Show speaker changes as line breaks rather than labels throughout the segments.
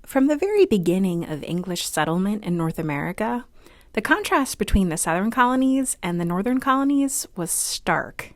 From the very beginning of English settlement in North America, the contrast between the southern colonies and the northern colonies was stark.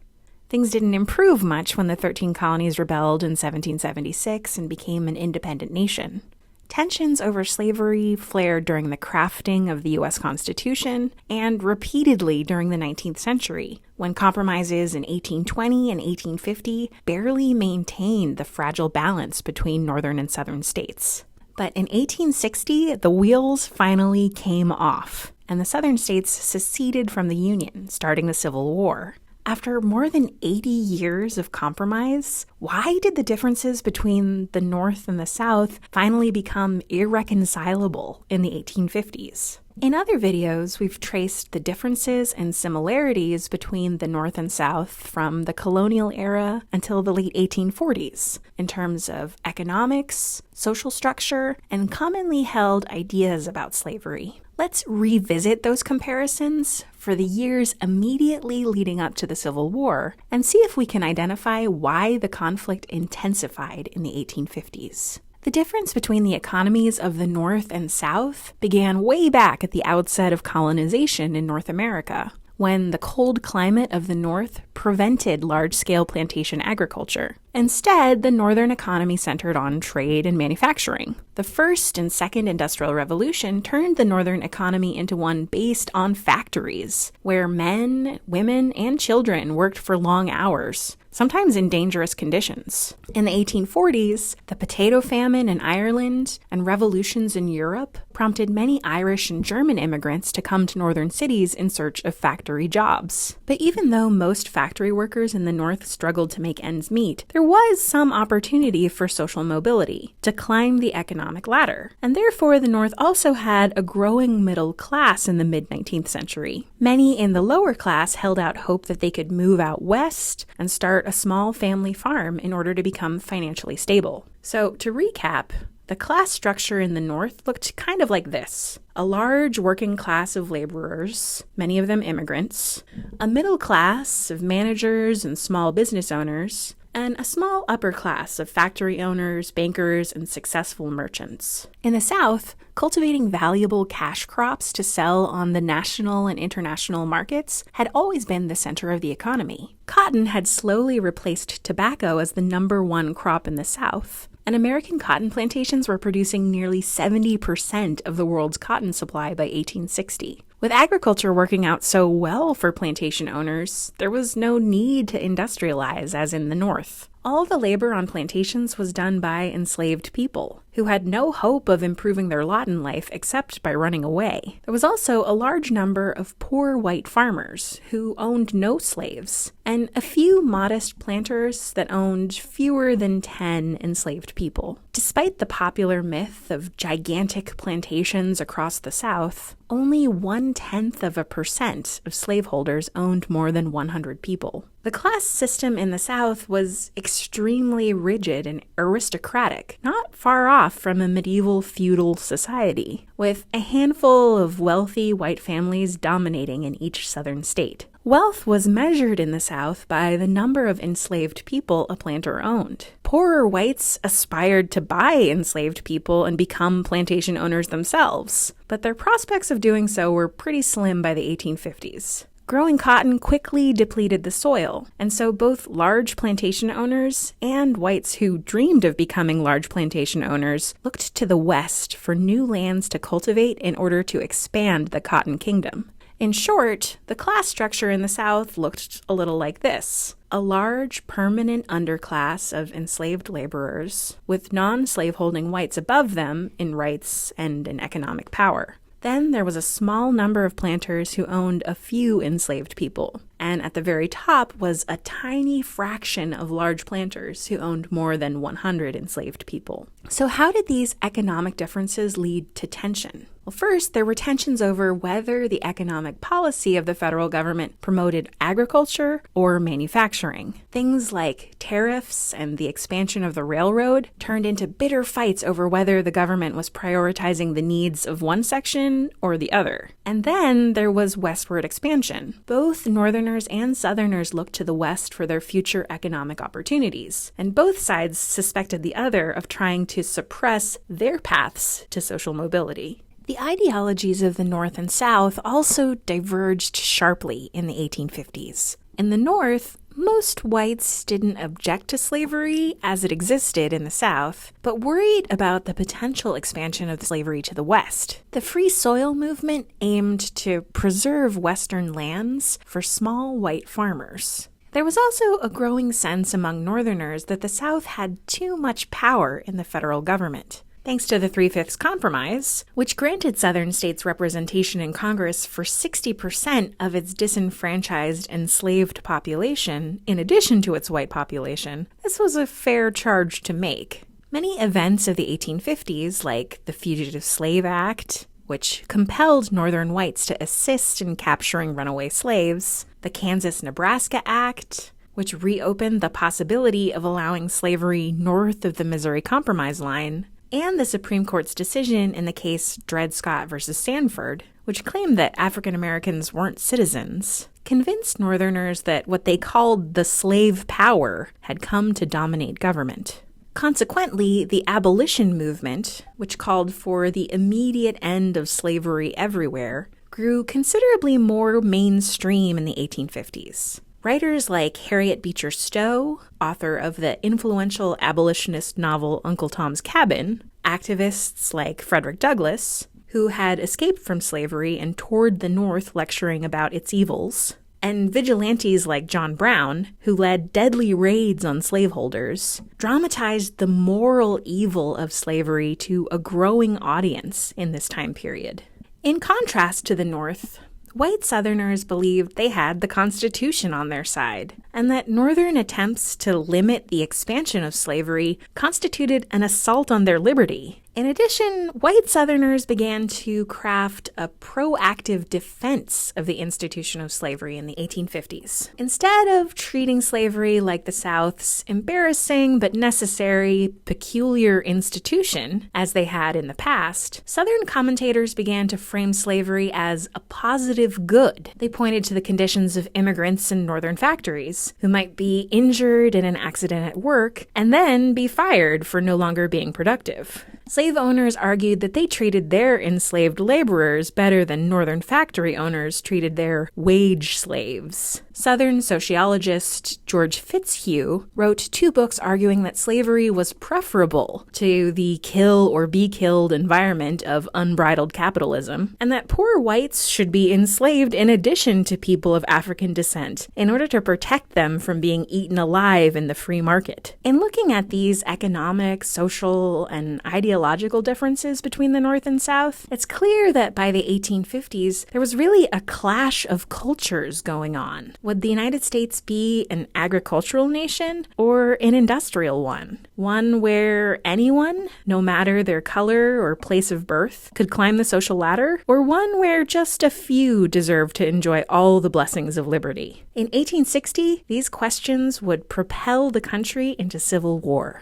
Things didn't improve much when the 13 colonies rebelled in 1776 and became an independent nation. Tensions over slavery flared during the crafting of the U.S. Constitution and repeatedly during the 19th century, when compromises in 1820 and 1850 barely maintained the fragile balance between northern and southern states. But in 1860, the wheels finally came off, and the southern states seceded from the Union, starting the Civil War. After more than 80 years of compromise, why did the differences between the North and the South finally become irreconcilable in the 1850s? In other videos, we've traced the differences and similarities between the North and South from the colonial era until the late 1840s in terms of economics, social structure, and commonly held ideas about slavery. Let's revisit those comparisons for the years immediately leading up to the Civil War and see if we can identify why the conflict intensified in the 1850s. The difference between the economies of the North and South began way back at the outset of colonization in North America, when the cold climate of the North prevented large-scale plantation agriculture. Instead, the northern economy centered on trade and manufacturing. The first and second industrial revolution turned the northern economy into one based on factories, where men, women, and children worked for long hours, sometimes in dangerous conditions. In the 1840s, the potato famine in Ireland and revolutions in Europe prompted many Irish and German immigrants to come to northern cities in search of factory jobs. But even though most factory workers in the North struggled to make ends meet, there was some opportunity for social mobility, to climb the economic ladder. And therefore, the North also had a growing middle class in the mid-19th century. Many in the lower class held out hope that they could move out west and start a small family farm in order to become financially stable. So, to recap, the class structure in the North looked kind of like this: a large working class of laborers, many of them immigrants, a middle class of managers and small business owners, and a small upper class of factory owners, bankers, and successful merchants. In the South, cultivating valuable cash crops to sell on the national and international markets had always been the center of the economy. Cotton had slowly replaced tobacco as the #1 crop in the South, and American cotton plantations were producing nearly 70% of the world's cotton supply by 1860. With agriculture working out so well for plantation owners, there was no need to industrialize as in the North. All the labor on plantations was done by enslaved people, who had no hope of improving their lot in life except by running away. There was also a large number of poor white farmers who owned no slaves, and a few modest planters that owned fewer than 10 enslaved people. Despite the popular myth of gigantic plantations across the South, only 0.1% of slaveholders owned more than 100 people. The class system in the South was extremely rigid and aristocratic, not far off from a medieval feudal society, with a handful of wealthy white families dominating in each southern state. Wealth was measured in the South by the number of enslaved people a planter owned. Poorer whites aspired to buy enslaved people and become plantation owners themselves, but their prospects of doing so were pretty slim by the 1850s. Growing cotton quickly depleted the soil, and so both large plantation owners and whites who dreamed of becoming large plantation owners looked to the west for new lands to cultivate in order to expand the cotton kingdom. In short, the class structure in the South looked a little like this: a large, permanent underclass of enslaved laborers, with non-slaveholding whites above them in rights and in economic power. Then there was a small number of planters who owned a few enslaved people, and at the very top was a tiny fraction of large planters who owned more than 100 enslaved people. So how did these economic differences lead to tension? Well, first, there were tensions over whether the economic policy of the federal government promoted agriculture or manufacturing. Things like tariffs and the expansion of the railroad turned into bitter fights over whether the government was prioritizing the needs of one section or the other. And then there was westward expansion. Both northerners Northerners and Southerners looked to the West for their future economic opportunities, and both sides suspected the other of trying to suppress their paths to social mobility. The ideologies of the North and South also diverged sharply in the 1850s. In the North, most whites didn't object to slavery as it existed in the South, but worried about the potential expansion of slavery to the West. The Free Soil movement aimed to preserve Western lands for small white farmers. There was also a growing sense among Northerners that the South had too much power in the federal government. Thanks to the 3/5 Compromise, which granted Southern states representation in Congress for 60% of its disenfranchised, enslaved population, in addition to its white population, this was a fair charge to make. Many events of the 1850s, like the Fugitive Slave Act, which compelled Northern whites to assist in capturing runaway slaves, the Kansas-Nebraska Act, which reopened the possibility of allowing slavery north of the Missouri Compromise line, and the Supreme Court's decision in the case Dred Scott versus Sanford, which claimed that African Americans weren't citizens, convinced Northerners that what they called the slave power had come to dominate government. Consequently, the abolition movement, which called for the immediate end of slavery everywhere, grew considerably more mainstream in the 1850s. Writers like Harriet Beecher Stowe, author of the influential abolitionist novel Uncle Tom's Cabin, activists like Frederick Douglass, who had escaped from slavery and toured the North lecturing about its evils, and vigilantes like John Brown, who led deadly raids on slaveholders, dramatized the moral evil of slavery to a growing audience in this time period. In contrast to the North, white Southerners believed they had the Constitution on their side, and that Northern attempts to limit the expansion of slavery constituted an assault on their liberty. In addition, white Southerners began to craft a proactive defense of the institution of slavery in the 1850s. Instead of treating slavery like the South's embarrassing but necessary peculiar institution, as they had in the past, Southern commentators began to frame slavery as a positive good. They pointed to the conditions of immigrants in Northern factories, who might be injured in an accident at work and then be fired for no longer being productive. Slave owners argued that they treated their enslaved laborers better than Northern factory owners treated their wage slaves. Southern sociologist George Fitzhugh wrote 2 books arguing that slavery was preferable to the kill or be killed environment of unbridled capitalism, and that poor whites should be enslaved in addition to people of African descent in order to protect them from being eaten alive in the free market. In looking at these economic, social, and ideological differences between the North and South, it's clear that by the 1850s, there was really a clash of cultures going on. Would the United States be an agricultural nation or an industrial one? One where anyone, no matter their color or place of birth, could climb the social ladder? Or one where just a few deserved to enjoy all the blessings of liberty? In 1860, these questions would propel the country into civil war.